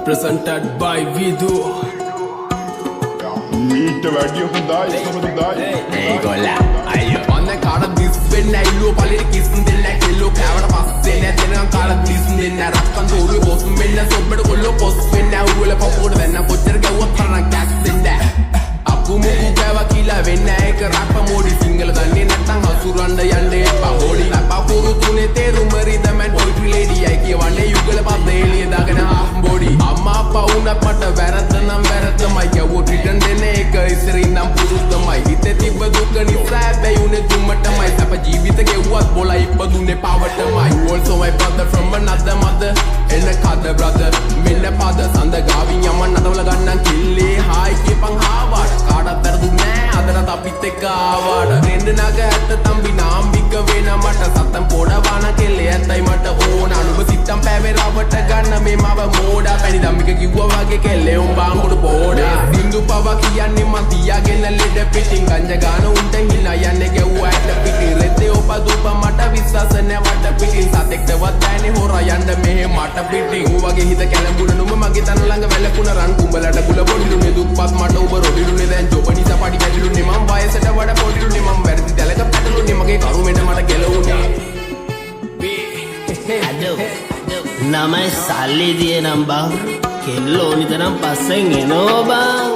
presented by Vidu. මීට වැඩිය හොඳයි සමහරවිට ඒගොල්ලා අයියෝ ඔන්න කාට දිස් වෙන්නේ ඇයිලෝ පළේ කිස් දෙන්න කෙල්ලෝ කෑවට පස්සේ නෑ දෙනකන් කාට දිස් දෙන්න රක්කන් තෝරුවේ බොස් වෙන්න සොබ්බට කොල්ලෝ පොස් වෙන්න ඌවල පපුවට වෙන්න කොච්චර ගැව්වත් තරණ කැක්ස් දෙන්න අකු මුකු කෑවා කියලා වෙන්න ඒක රක්ක මොඩි සිංගල දන්නේ නැත්නම් හසුරන්න යන්නේ එපා හොඩි ලපකුරු තුනේ තේරුම රිදමන් පොයිට්‍රි ලේඩි අය කියවන්නේ යුගල පස්සේ එළිය දාගෙන හාෆ් බොඩි අම්මා අප්පා වුණත් මට වැරද්ද නම් වැරද්දමයි ගැව්වොත් රිටර්න් දෙන්නේ ඒක ඉස්සරින් නම් පුරුද්දමයි හිතේ තිබ්බ දුක නිසා හැබැයි උනේ තුමටමයි අප ජීවිත ගෙව්වත් බොලා ඉපදුනේ පවටමයි you also my brother from another mother එන්න කද brother මෙන්න පද සඳ ගාවින් යමන් නටවල ගන්නම් කිල්ලේ හායි කියපන් හාවට කාටවත් වැරදුන්නේ නෑ අදටත් අපිත් එක්ක ආවාට රෙන්න නග ඇත්ත තම්බි නාම්බික වෙන මට සත්තම් පොඩවාන කෙල්ලේ ඇත්තයි මට ඕන අනුඹ සිත්තම් පෑවේ රවට ගන්න මේ මව මෝඩා පැණි දම්මික කිව්වා වගේ කෙල්ලේ උඹ අඟුඩ පොඩා බින්දු පව කියන්නේ මං තියාගෙන ලෙඩ පිටින් ගංජ ගාන උන්ට හිනා යන්නේ ගැව්වා ඇට පිටින් රෙද්දේ ඔබ දුප මට විශ්වාස නැවට පිටින් සතෙක්ටවත් දැනේ හොරා යන්න මෙහෙ මට පිටින් ඌ වගේ හිත කැළඹුණ නුඹ මගේ තන ළඟ වැළකුණ රන් කුඹලට ගුල බොඩිලුනේ දුප්පත් මට ඔබ රොඩිලුනේ දැන් ජොබනිසා පඩි කැඩිලුනේ මං වයසට වඩා පොඩිලුනේ මං වැරදි දැලක පැටලුනේ මගේ කරුමෙට මට ගැලවුනේ නමයි සල්ලි දිය නම් බං කෙල්ලෝ නිතරම් පස්සෙන් එනෝ බං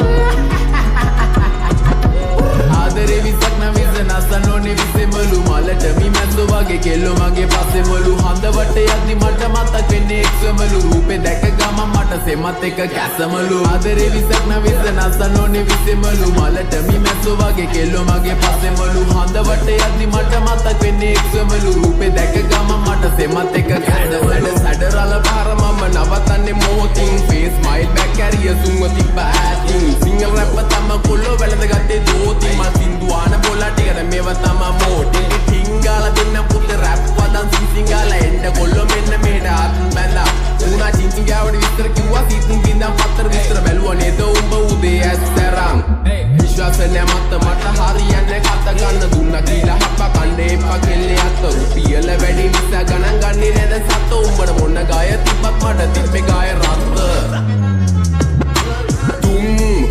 ආදරේ විසක් නම් විස නසනෝනේ විසෙමලු මලට මිමැස්සෝ වගේ කෙල්ලෝ මගේ පස්සෙමලු හඳවට යද්දි මට මතක් වෙන්නේ එක්සමලු රූපේ දැක ගමන් මට සෙමත් එක කැසමලු ආදරේ විසක් නම් විස නසනෝනේ විසෙමලු මලට මිමැස්සෝ වගේ කෙල්ලෝ මගේ පස්සෙමලු හඳවට යද්දි මට මතක් වෙන්නේ එක්සමලු රූපේ දැක ගමන් මට සෙමත් එක කැසමලු සැඩරල පාර මම නවතන්නේ මොහොතින් face smile back carrier සුන්ව තිබ්බ ඇතින් සිංගල් රැප් තම කොල්ලෝ වැළඳ ගත්තේ දෝති මල් සින්දුවාන බොලා ටිකට මේව තම මෝටි ටිංගාල දෙන්න පුත රැප් වදන් සිංගාල එන්න කොල්ලෝ මෙන්න මෙහෙට ආත්ම බැලලා උනා චින්චින් ගාවට විස්තර කිව්වා සීතුන් බින්දම් පතර විස්තර බැලුවා නේද උඹ උදේ ඇස්තරම් විශ්වාස නැමත මට හරියන්නේ කත ගන්න දුන්නා කියලා හප්ප කණ්ඩේ එපා කෙල්ලේ අත රුපියල වැඩි නිසා ගණන් ගන්නේ නැද සත උඹට මොන ගාය තිබ්බත් මට තිබ්බේ ගාය රත්ත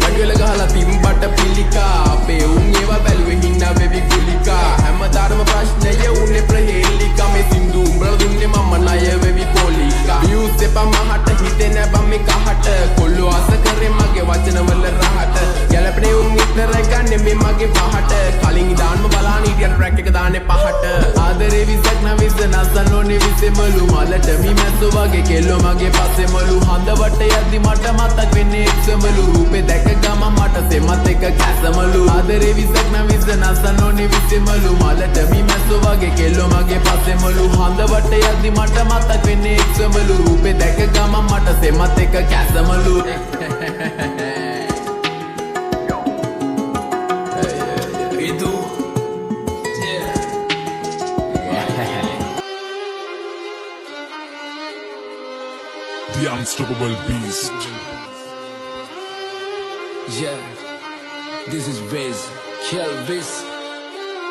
වඩවල ගහලා තිම්බට පිළිකා අපේ උන් ඒවා බැලුවේ හින්නා බේබි කුලිකා හැමදාම ප්‍රශ්නය උන්නේ ප්‍රහේලිකා මේ සින්දු උඹලා දුන්නේ මම ණය බේබි පොලිකා views එපා මහට හිතේ නැබම් මේ කහට කොල්ලෝ ආස කරේ මගේ වචන වල රහට ගැලපෙන්නේ උන් විතර ගන්නේ මේ මගේ පහට කලින් දාන්න බලාන ඉඩියන් ට්‍රැක් එක දාන්නේ පහට ආදරේ විසක් නම් විස නසනෝනේ විසෙමලු මලට මිමැස්සෝ වගේ කෙල්ලෝ මගේ පස්සෙමලු හඳවට යද්දි මට මතක් වෙන්නේ එක්සමලු රූපේ දැක ගමන් මට සෙමත් එක කැසමලු ආදරේ විසක් නම් විස නසනෝනේ විසෙමලු මලට මිමැස්සෝ වගේ කෙල්ලෝ මගේ පස්සෙමලු හඳවට යද්දි මට මතක් වෙන්නේ එක්සමලු රූපේ දැක ගමන් මට සෙමත් එක කැසමලු The unstoppable beast. Yeah, this is Wiz, Kill Wiz.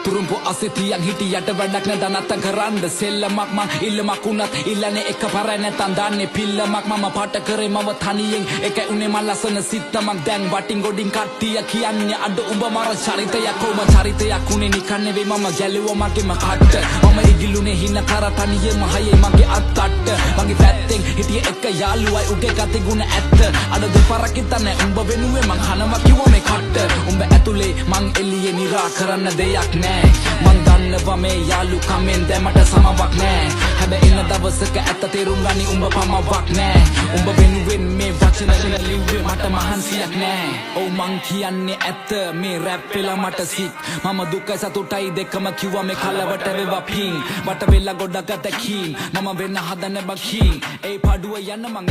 තුරුම්පු අසිතියක් හිටියට වැඩක් නැත නැත්තම් කරන්න සෙල්ලමක් මං ඉල්ලමක් උනත් ඉල්ලන්නේ එක පරයි නැත්තම් දාන්නේ පිල්ලමක් මම පාට කරේ මව තනියෙන් එකයි උනේ මං ලස්සන සිත්තමක් දැන් වටින් ගොඩින් කට්ටිය කියන්නේ අඩ උඹ මර චරිතයක් කොම චරිතයක් උනේ නිකන් නෙවෙයි මම ගැලුවා මගේම කට්ට මම ඉගිලුනේ හින කර තනියෙම හයේ මගේ අත්තට්ට මගේ පැත්තෙන් හිටියේ එක යාළුවයි උගේ ගති ගුණ ඇත්ත අඩ දෙපාරක් හිතන්නේ උඹ වෙනුවේ මං කනවා කිව්වා මේ කට්ට උඹ ඇතුලේ මං එළියේ නිරා කරන්න දෙයක් නෑ මං දන්නවා මේ යාළු කමෙන් දැමට සමවක් නෑ හැබැයි එන දවසක ඇත්ත තේරුම් ගනි උඹ පමවක් නෑ උඹ වෙනුවෙන් මේ වචන ලිව්වේ මට මහන්සියක් නෑ ඔව් මං කියන්නේ ඇත්ත මේ රැප් වෙලා මට සිත් මම දුකයි සතුටයි දෙකම කිව්වා මේ කලවට වේවා පිං වට වෙලා ගොඩක් අතකින් මම වෙන්න හදන බකින් ඒ පාඩුව යන්න මං